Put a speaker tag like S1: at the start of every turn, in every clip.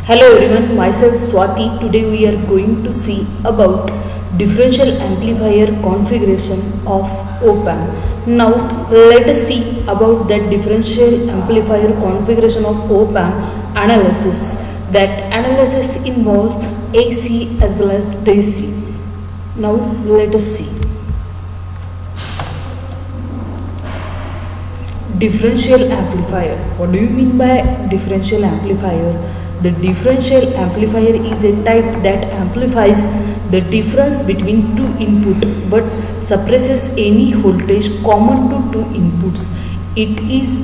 S1: Hello everyone, myself Swati. Today we are going to see about differential amplifier configuration of op-amp. Now let us see about that differential amplifier configuration of op-amp analysis. That analysis involves AC as well as DC. Now let us see. Differential amplifier. What do you mean by differential amplifier? The differential amplifier is a type that amplifies the difference between two inputs but suppresses any voltage common to two inputs. It is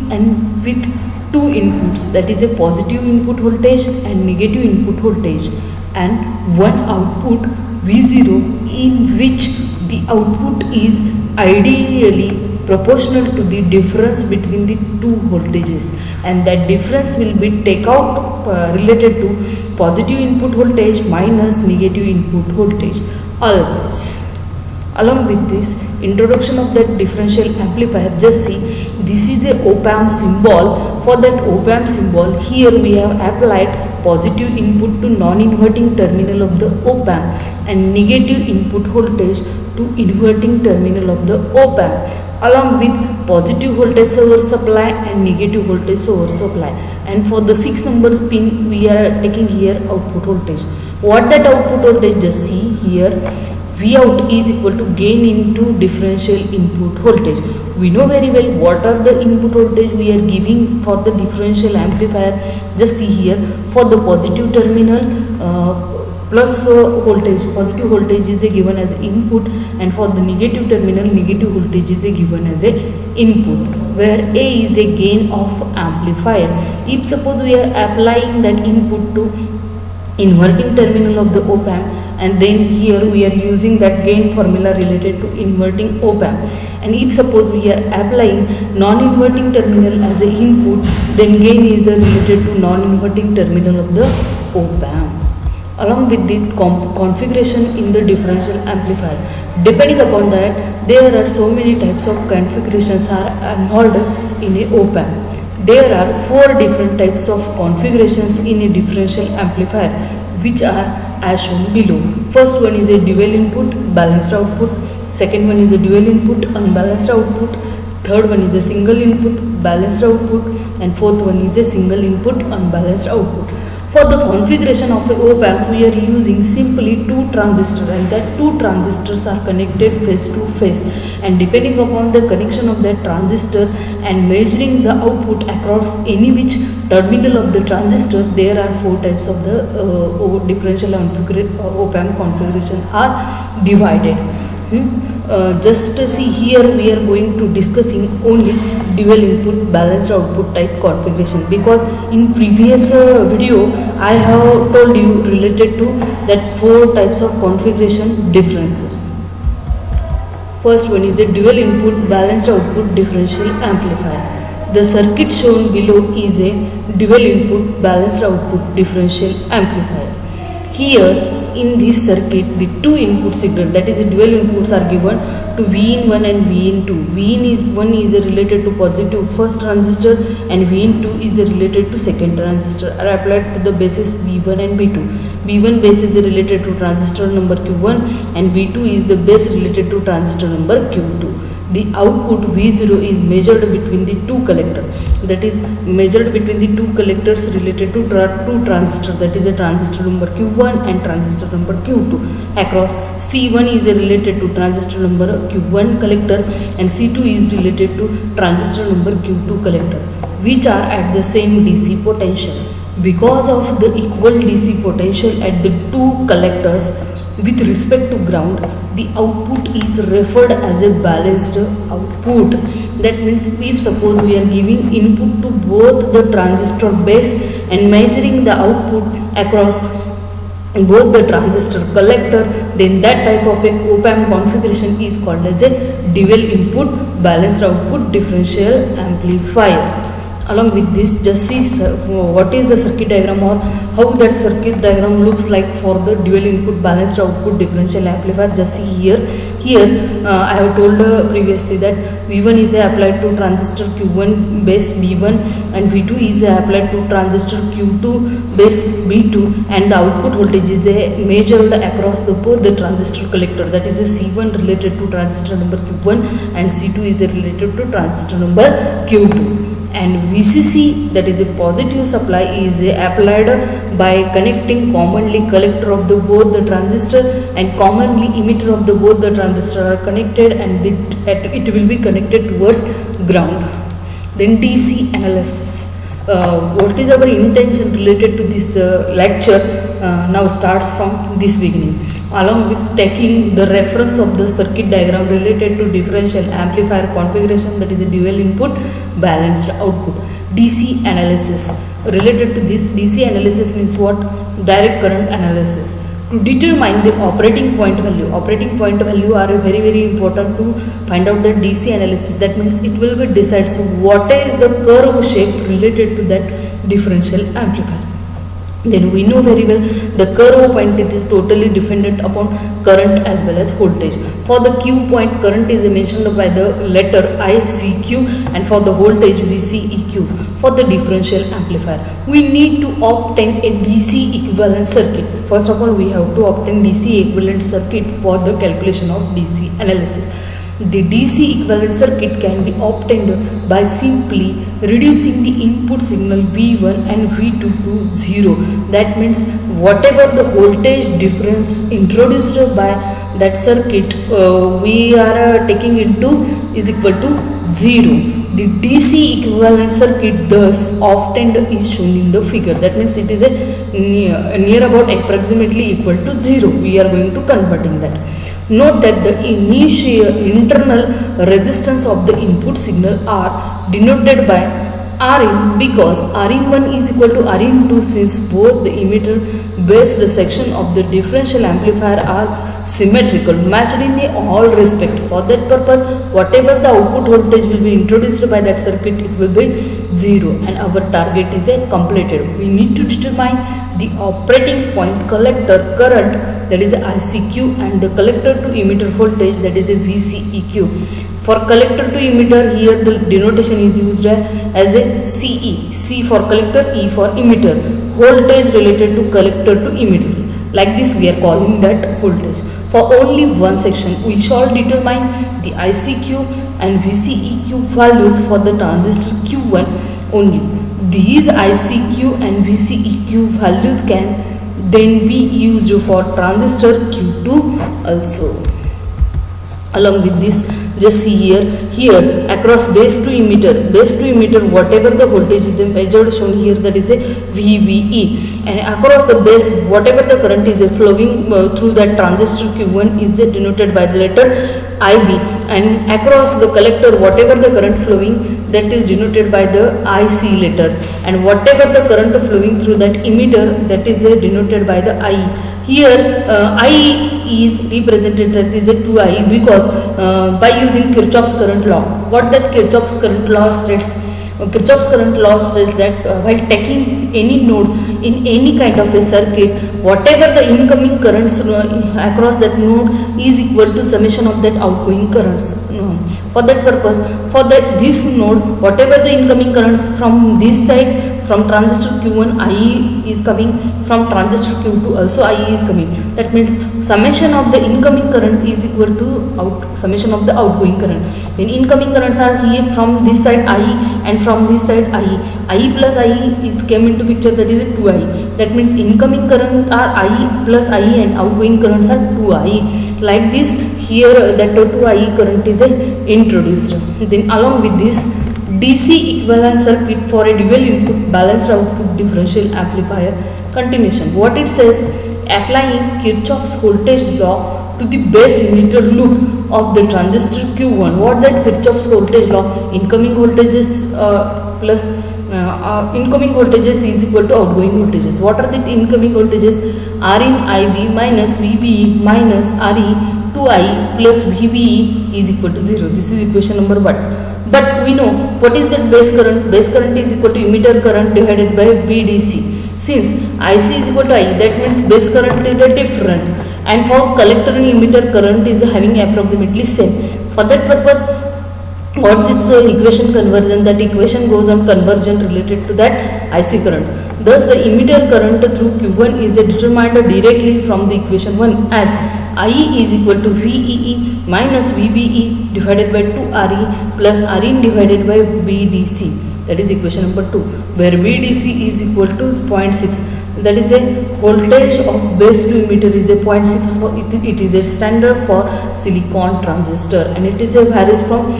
S1: with two inputs, that is a positive input voltage and negative input voltage, and one output V0 in which the output is ideally proportional to the difference between the two voltages, and that difference will be take out related to positive input voltage minus negative input voltage always. Along with this introduction of that differential amplifier, just see this is a op-amp symbol. For that op-amp symbol, here we have applied positive input to non-inverting terminal of the op-amp and negative input voltage to inverting terminal of the op-amp, along with positive voltage source supply and negative voltage source supply. And for the 6 numbers pin, we are taking here output voltage. What that output voltage, just see here, V out is equal to gain into differential input voltage. We know very well what are the input voltage we are giving for the differential amplifier. Just see here, for the positive terminal plus voltage, positive voltage is given as input, and for the negative terminal, negative voltage is given as a input, where A is a gain of amplifier. If suppose we are applying that input to inverting terminal of the op-amp, and then here we are using that gain formula related to inverting op-amp, and if suppose we are applying non-inverting terminal as a input, then gain is related to non-inverting terminal of the op-amp. Along with the configuration in the differential amplifier, depending upon that, there are so many types of configurations are involved in a op-amp. There are 4 different types of configurations in a differential amplifier, which are as shown below. First one is a dual input balanced output, second one is a dual input unbalanced output, third one is a single input balanced output, and fourth one is a single input unbalanced output. For the configuration of a op-amp, we are using simply 2 transistors, and that 2 transistors are connected face to face, and depending upon the connection of that transistor and measuring the output across any which terminal of the transistor, there are 4 types of the differential op-amp configuration are divided. Just see here, we are going to discussing only dual input balanced output type configuration, because in previous video I have told you related to that 4 types of configuration differences. First one is a dual input balanced output differential amplifier. The circuit shown below is a dual input balanced output differential amplifier. Here in this circuit, the 2 input signal, that is the dual inputs, are given to Vin1 and Vin2. Vin1 is related to positive first transistor, and Vin2 is related to second transistor, are applied to the bases V1 and V2. V1 base is related to transistor number Q1, and V2 is the base related to transistor number Q2. The output V0 is measured between the 2 collectors, that is measured between the 2 collectors related to 2 transistors, that is a transistor number Q1 and transistor number Q2. Across C1 is related to transistor number Q1 collector, and C2 is related to transistor number Q2 collector, which are at the same DC potential. Because of the equal DC potential at the 2 collectors with respect to ground, the output is referred as a balanced output. That means if suppose we are giving input to both the transistor base and measuring the output across both the transistor collector, then that type of a op-amp configuration is called as a dual input balanced output differential amplifier. Along with this, just see what is the circuit diagram, or how that circuit diagram looks like for the dual input balanced output differential amplifier. Just see here, Here I have told previously that V1 is applied to transistor Q1 base B1 and V2 is applied to transistor Q2 base B2, and the output voltage is measured across both the transistor collector, that is a C1 related to transistor number Q1 and C2 is related to transistor number Q2. And VCC, that is a positive supply, is applied by connecting commonly collector of both the transistor and commonly emitter of both the transistor are connected, and it will be connected towards ground. Then DC analysis. What is our intention related to this lecture now starts from this beginning, along with taking the reference of the circuit diagram related to differential amplifier configuration, that is a dual input balanced output. DC analysis. Related to this, DC analysis means what? Direct current analysis. To determine the operating point value. Operating point value are very important to find out the DC analysis. That means it will be decides what is the curve shape related to that differential amplifier. Then we know very well the curve point, it is totally dependent upon current as well as voltage. For the Q point, current is mentioned by the letter ICQ, and for the voltage VCEQ. For the differential amplifier, we need to obtain a DC equivalent circuit. First of all, we have to obtain DC equivalent circuit for the calculation of DC analysis. The DC equivalent circuit can be obtained by simply reducing the input signal V1 and V2 to 0. That means whatever the voltage difference introduced by that circuit we are taking into is equal to 0. The DC equivalent circuit thus obtained is shown in the figure. That means it is a near about approximately equal to 0. We are going to converting that. Note that the initial internal resistance of the input signal are denoted by Rin, because Rin1 is equal to Rin2 since both the emitter based section of the differential amplifier are symmetrical, matched in all respect. For that purpose, whatever the output voltage will be introduced by that circuit, it will be 0, and our target is completed. We need to determine the operating point collector current, that is ICQ, and the collector to emitter voltage, that is a VCEQ. For collector to emitter, here the denotation is used as a CE. C for collector, E for emitter. Voltage related to collector to emitter. Like this we are calling that voltage. For only one section, we shall determine the ICQ and VCEQ values for the transistor Q1 only. These ICQ and VCEQ values can then be used for transistor Q2 also. Along with this, just see here across base to emitter whatever the voltage is measured, shown here, that is a VBE, and across the base whatever the current is flowing through that transistor Q1 is denoted by the letter IB, and across the collector whatever the current flowing, that is denoted by the IC letter, and whatever the current flowing through that emitter, that is denoted by the I. Here I is represented that is a 2I because by using Kirchhoff's current law. What that Kirchhoff's current law states? Kirchhoff's current law states that while taking any node in any kind of a circuit, whatever the incoming currents across that node is equal to summation of that outgoing currents. For that purpose, for that this node, whatever the incoming currents from this side, from transistor Q1 IE is coming, from transistor Q2 also IE is coming. That means summation of the incoming current is equal to summation of the outgoing current. Then incoming currents are here from this side IE and from this side IE. IE plus IE is came into picture, that is 2IE. That means incoming current are IE plus IE and outgoing currents are 2IE. Like this, here that 2IE current is introduced. Then along with this, DC equivalent circuit for a dual input balanced output differential amplifier. Continuation. What it says, applying Kirchhoff's voltage law to the base emitter loop of the transistor Q1. What that Kirchhoff's voltage law? Incoming voltages plus incoming voltages is equal to outgoing voltages. What are the incoming voltages? Rin IB minus VBE minus RE 2I plus VBE is equal to 0. This is equation number 1. But we know what is that base current? Base current is equal to emitter current divided by BDC. Since IC is equal to I, that means base current is different. and for collector and emitter current is having approximately same. For that purpose, what this equation conversion, that equation goes on conversion related to that IC current. Thus the emitter current through Q1 is determined directly from the equation 1 as IE is equal to VEE minus VBE divided by 2RE plus RIN divided by BDC. That is equation number 2, where BDC is equal to 0.6. That is a voltage of base to emitter is a 0.6 for it is a standard for silicon transistor, and it is a varies from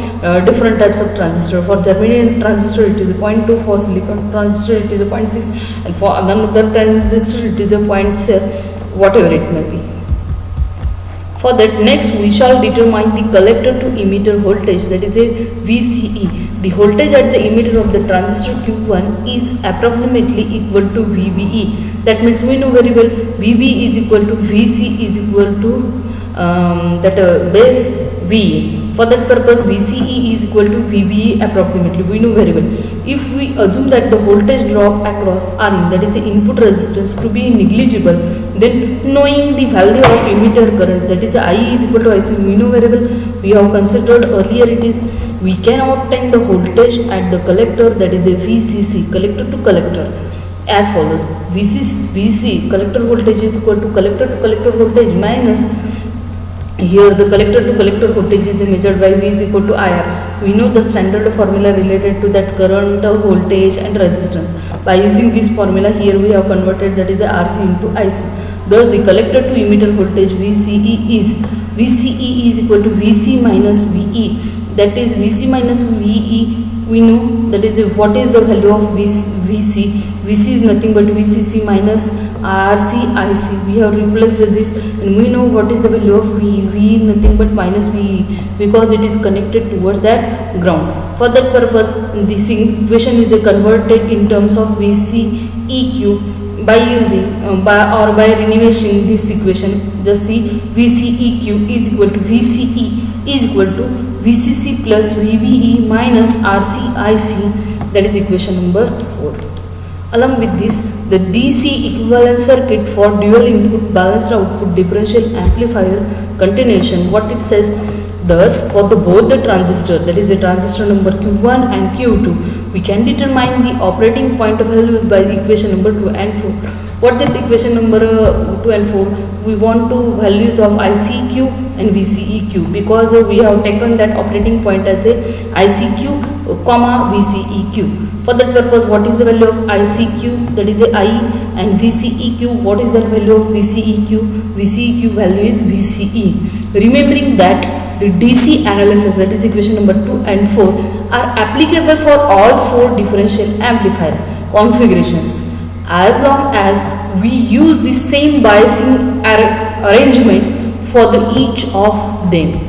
S1: different types of transistor. For germanium transistor it is a 0.2, for silicon transistor it is a 0.6, and for another transistor it is a 0.7, whatever it may be. For that, next we shall determine the collector to emitter voltage, that is a VCE. The voltage at the emitter of the transistor Q1 is approximately equal to VBE. That means we know very well VB is equal to VC is equal to base V. For that purpose, VCE is equal to VBE approximately. We know very well. If we assume that the voltage drop across RIN, that is the input resistance, to be negligible, then knowing the value of emitter current, that is IE is equal to IC, we know very well. We have considered earlier it is we can obtain the voltage at the collector, that is a VCC, collector to collector, as follows. VC collector voltage is equal to collector voltage minus, here the collector to collector voltage is measured by V is equal to IR. We know the standard formula related to that current, voltage and resistance. By using this formula, here we have converted, that is the RC into IC. Thus the collector to emitter voltage VCE is equal to VC minus VE. That is VC minus VE. We know that is what is the value of VC. VC is nothing but VCC minus RC IC. We have replaced this, and we know what is the value of V nothing but minus VE, because it is connected towards that ground. For that purpose, this equation is converted in terms of VCEQ by using by renovating this equation. Just see, VCEQ is equal to VCE is equal to VCC plus VBE minus RCIC. That is equation number 4. Along with this, the DC equivalent circuit for dual input balanced output differential amplifier continuation, what it says, thus for both the transistor, that is a transistor number Q1 and Q2, we can determine the operating point values by the equation number 2 and 4. What that equation number 2 and 4? We want to values of ICQ and VCEQ, because we have taken that operating point as a ICQ comma VCEQ. For that purpose, what is the value of ICQ, that is a I, and VCEQ, what is the value of VCEQ? VCEQ value is VCE. Remembering that the DC analysis, that is equation number 2 and 4, are applicable for all 4 differential amplifier configurations, as long as we use the same biasing arrangement for each of them.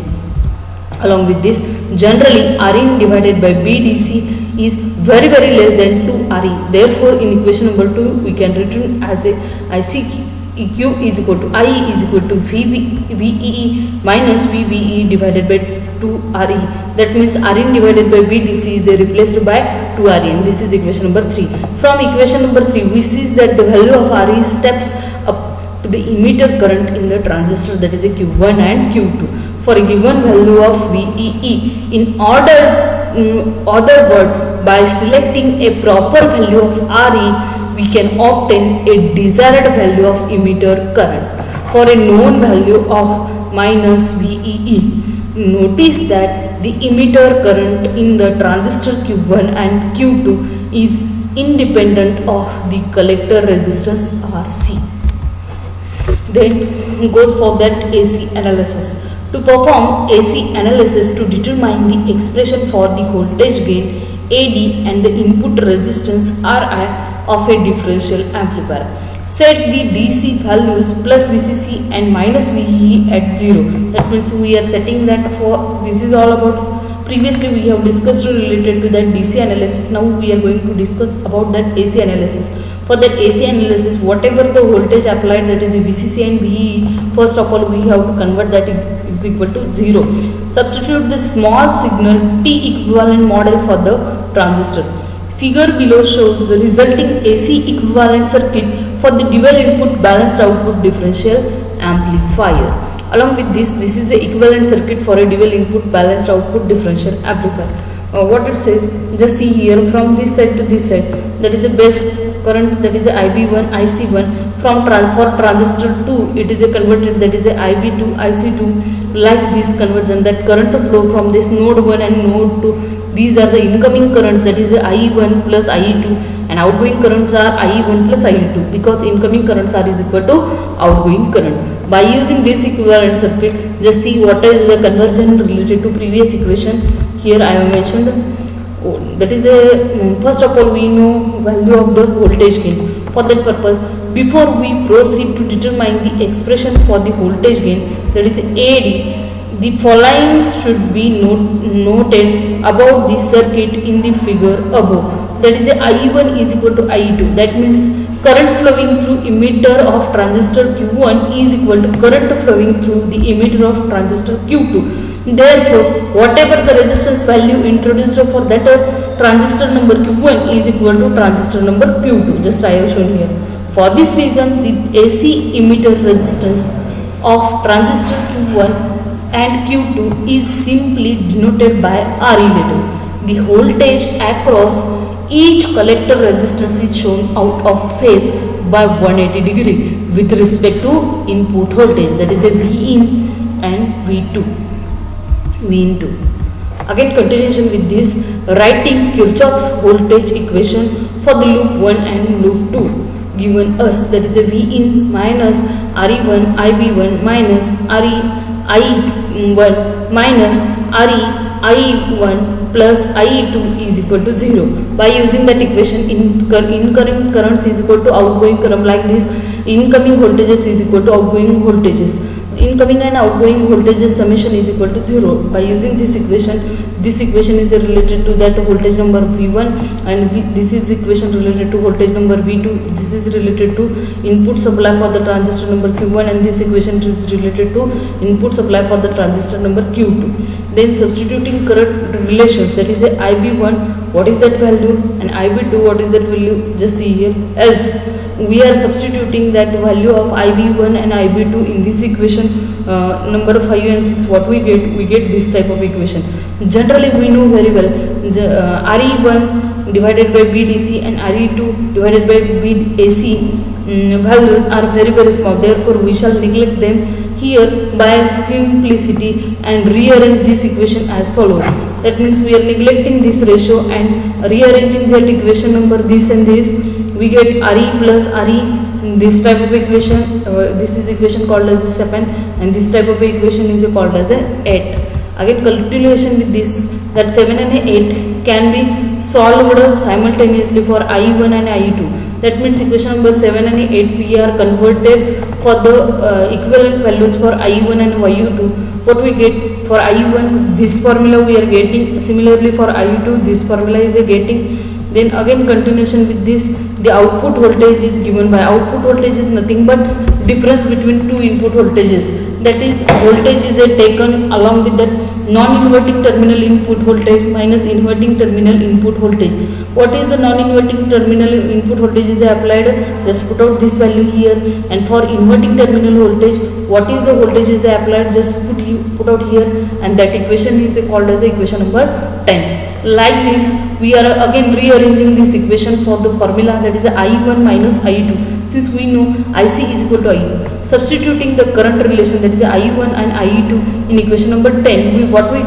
S1: Along with this, generally RIN divided by BDC is very less than 2RE. Therefore, in equation number 2, we can written as a ICQ is equal to IE is equal to VEE minus VBE divided by 2RE. That means RIN divided by BDC is replaced by 2RE, and this is equation number 3. From equation number 3, we see that the value of RE steps up to the emitter current in the transistor, that is a Q1 and Q2. For a given value of VEE, in other word, by selecting a proper value of RE, we can obtain a desired value of emitter current for a known value of minus VEE. Notice that the emitter current in the transistor Q1 and Q2 is independent of the collector resistance RC. Then goes for that AC analysis. To perform AC analysis to determine the expression for the voltage gain AD and the input resistance RI of a differential amplifier. Set the DC values plus VCC and minus VE at 0. That means we are setting that for, this is all about, previously we have discussed related to that DC analysis. Now we are going to discuss about that AC analysis. For that AC analysis, whatever the voltage applied, that is the VCC and VE, first of all we have to convert that is equal to 0. Substitute the small signal T equivalent model for the transistor. Figure below shows the resulting AC equivalent circuit for the dual input balanced output differential amplifier. Along with this is the equivalent circuit for a dual input balanced output differential amplifier. What it says, just see here, from this side to this side, that is a base current, that is a IB1, IC1. For transistor 2, it is a converted, that is a IB2, IC2. Like this conversion, that current flow from this node 1 and node 2, these are the incoming currents, that is a IE1 plus IE2, and outgoing currents are IE1 plus IE2, because incoming currents are is equal to outgoing current. By using this equivalent circuit, just see what is the conversion related to previous equation. Here I have mentioned, that is a, first of all we know value of the voltage gain. For that purpose, before we proceed to determine the expression for the voltage gain, that is AD, the following should be noted about the circuit in the figure above. That is a IE1 is equal to IE2. That means current flowing through emitter of transistor Q1 is equal to current flowing through the emitter of transistor Q2. Therefore, whatever the resistance value introduced for that transistor number Q1 is equal to transistor number Q2. Just I have shown here. For this reason, the AC emitter resistance of transistor Q1 and Q2 is simply denoted by RE later. The voltage across each collector resistance is shown out of phase by 180 degree with respect to input voltage, that is a Vin and V2. Again, continuation with this, writing Kirchhoff's voltage equation for the loop 1 and loop 2 given us, that is a Vin minus Re1 Ib1 minus Re I1 minus Re I1 plus I2 is equal to 0. By using that equation, incoming currents is equal to outgoing current. Like this, incoming voltages is equal to outgoing voltages. Incoming and outgoing voltages summation is equal to 0. By using this equation is related to that voltage number V1, and this is equation related to voltage number V2. This is related to input supply for the transistor number Q1, and this equation is related to input supply for the transistor number Q2. Then substituting current relations, that is a IB1, what is that value, and IB2, what is that value, just see here. Else we are substituting that value of IB1 and IB2 in this equation number 5 and 6. What we get this type of equation. Generally we know very well, RE1 divided by BDC and RE2 divided by BAC values are very small. Therefore we shall neglect them here by simplicity and rearrange this equation as follows. That means we are neglecting this ratio and rearranging that equation number this and this. We get Re plus Re, this type of equation, this is equation called as a 7, and this type of equation is called as a 8. Again, continuation with this, that 7 and 8 can be solved simultaneously for I1 and I2. That means equation number 7 and 8 we are converted for the equivalent values for I1 and I2. What we get for I1, this formula we are getting. Similarly for I2, this formula is getting. Then again continuation with this, the output voltage is given by, output voltage is nothing but difference between two input voltages. That is, voltage is taken along with that non-inverting terminal input voltage minus inverting terminal input voltage. What is the non-inverting terminal input voltage is applied? Just put out this value here. And for inverting terminal voltage, what is the voltage is applied? Just put out here, and that equation is called as equation number 10. Like this, we are again rearranging this equation for the formula, that is I1 minus I2. Since we know IC is equal to I2, substituting the current relation, that is I1 and I2 in equation number 10, what we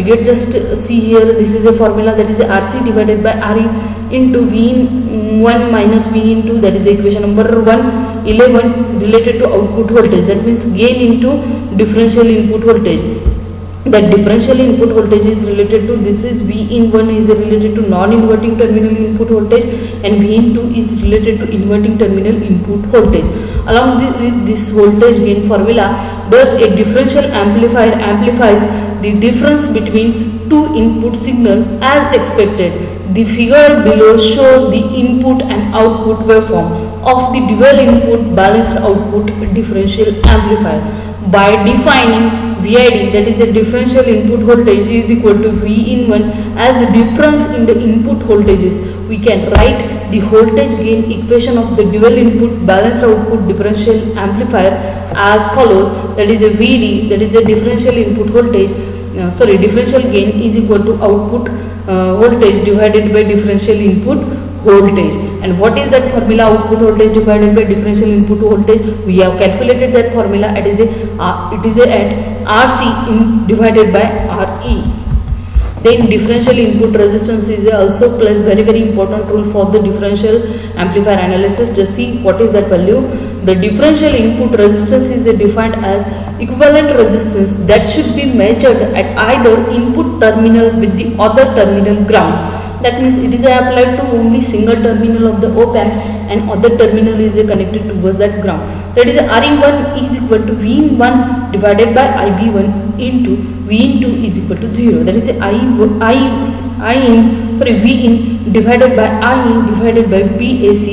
S1: get just see here, this is a formula, that is RC divided by RE into V1 minus V2, that is equation number 11 related to output voltage. That means gain into differential input voltage. That differential input voltage is related to, this is Vin1 is related to non-inverting terminal input voltage, and Vin2 is related to inverting terminal input voltage. Along with this voltage gain formula, thus a differential amplifier amplifies the difference between two input signal as expected. The figure below shows the input and output waveform of the dual input balanced output differential amplifier. By defining VID, that is the differential input voltage, is equal to V in 1 as the difference in the input voltages. We can write the voltage gain equation of the dual input balanced output differential amplifier as follows. That is a VD, that is the differential input voltage, differential gain is equal to output voltage divided by differential input voltage. And what is that formula? Output voltage divided by differential input voltage. We have calculated that formula. It is at RC divided by RE. Then differential input resistance is also plays very important role for the differential amplifier analysis. Just see what is that value. The differential input resistance is defined as equivalent resistance that should be measured at either input terminal with the other terminal ground. That means it is applied to only single terminal of the op amp and other terminal is connected towards that ground. That is RE1 is equal to V1 divided by IB1 into V2 is equal to 0. That is Vin divided by IN divided by BAC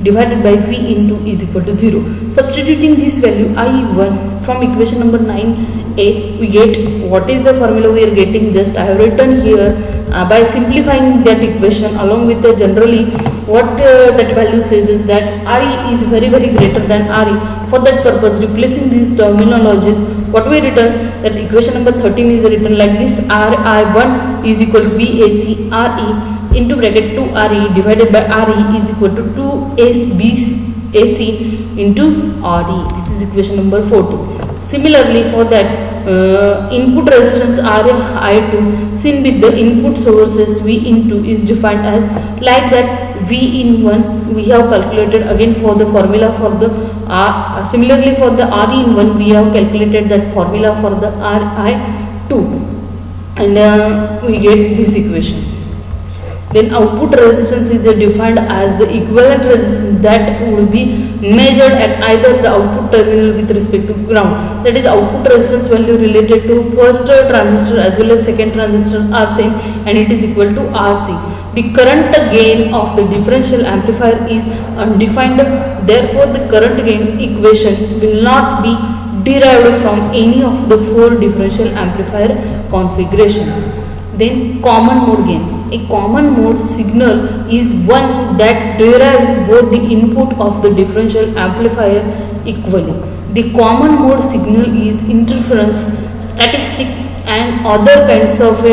S1: divided by V2 is equal to 0. Substituting this value I1 from equation number 9a, we get what is the formula we are getting. Just I have written here. By simplifying that equation along with the generally what that value says is that RE is very greater than RE. For that purpose, replacing these terminologies, what we written, that equation number 13 is written like this: RI1 is equal to BAC RE into bracket 2RE divided by RE is equal to 2SBAC into RE. This is equation number 14. Similarly, for that input resistance RI2 seen with the input sources V into is defined as like that. V in 1 we have calculated again for the formula for the similarly for the RE in 1 we have calculated that formula for the RI2 and we get this equation. Then output resistance is defined as the equivalent resistance that would be measured at either the output terminal with respect to ground. That is output resistance value related to first transistor as well as second transistor are same and it is equal to RC. The current gain of the differential amplifier is undefined. Therefore, the current gain equation will not be derived from any of the four differential amplifier configuration. Then common mode gain. A common mode signal is one that derives both the input of the differential amplifier equally. The common mode signal is interference, statistic and other kinds of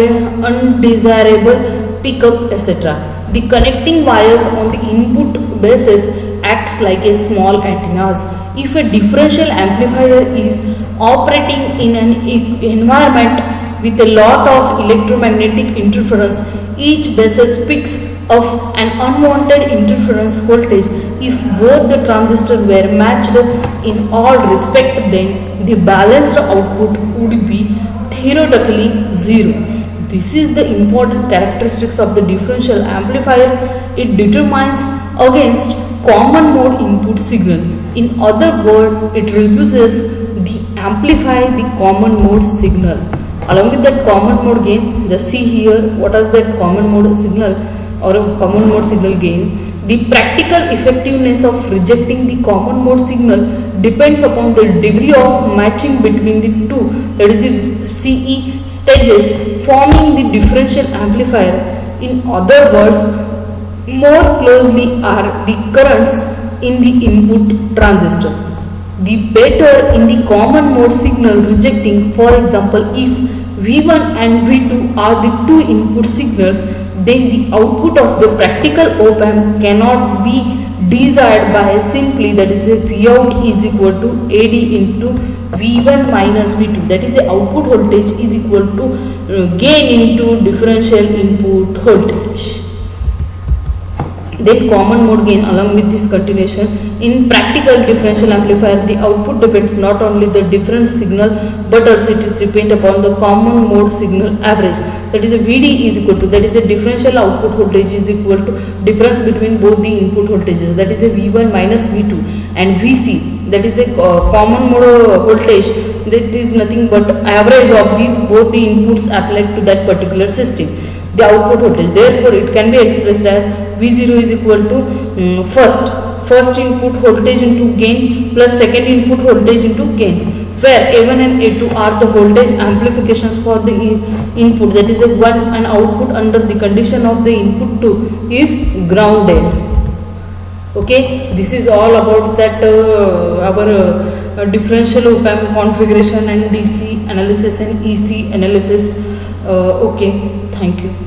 S1: undesirable pickup, etc. The connecting wires on the input basis acts like a small antennas. If a differential amplifier is operating in an environment with a lot of electromagnetic interference, each basis picks up an unwanted interference voltage. If both the transistors were matched in all respect, then the balanced output would be theoretically zero. This is the important characteristics of the differential amplifier. It determines against common mode input signal. In other words, it reduces the amplify the common mode signal. Along with that common mode gain, just see here what is that common mode signal or a common mode signal gain. The practical effectiveness of rejecting the common mode signal depends upon the degree of matching between the two, that is the CE stages forming the differential amplifier. In other words, more closely are the currents in the input transistor, the better in the common mode signal rejecting. For example, if V1 and V2 are the two input signal, then the output of the practical op amp cannot be desired by simply, that is a Vout is equal to AD into V1 minus V2, that is a output voltage is equal to gain into differential input voltage. Then common mode gain along with this continuation. In practical differential amplifier, the output depends not only the difference signal but also it is depend upon the common mode signal average. That is a VD is equal to, that is a differential output voltage is equal to difference between both the input voltages, that is a V1 minus V2, and VC, that is a common mode voltage, that is nothing but average of the both the inputs applied to that particular system, the output voltage. Therefore, it can be expressed as V0 is equal to first input voltage into gain plus second input voltage into gain. where A1 and A2 are the voltage amplifications for the input, that is a 1, and output under the condition of the input 2 is grounded. Okay, this is all about that our differential op-amp configuration and DC analysis and EC analysis. Okay, thank you.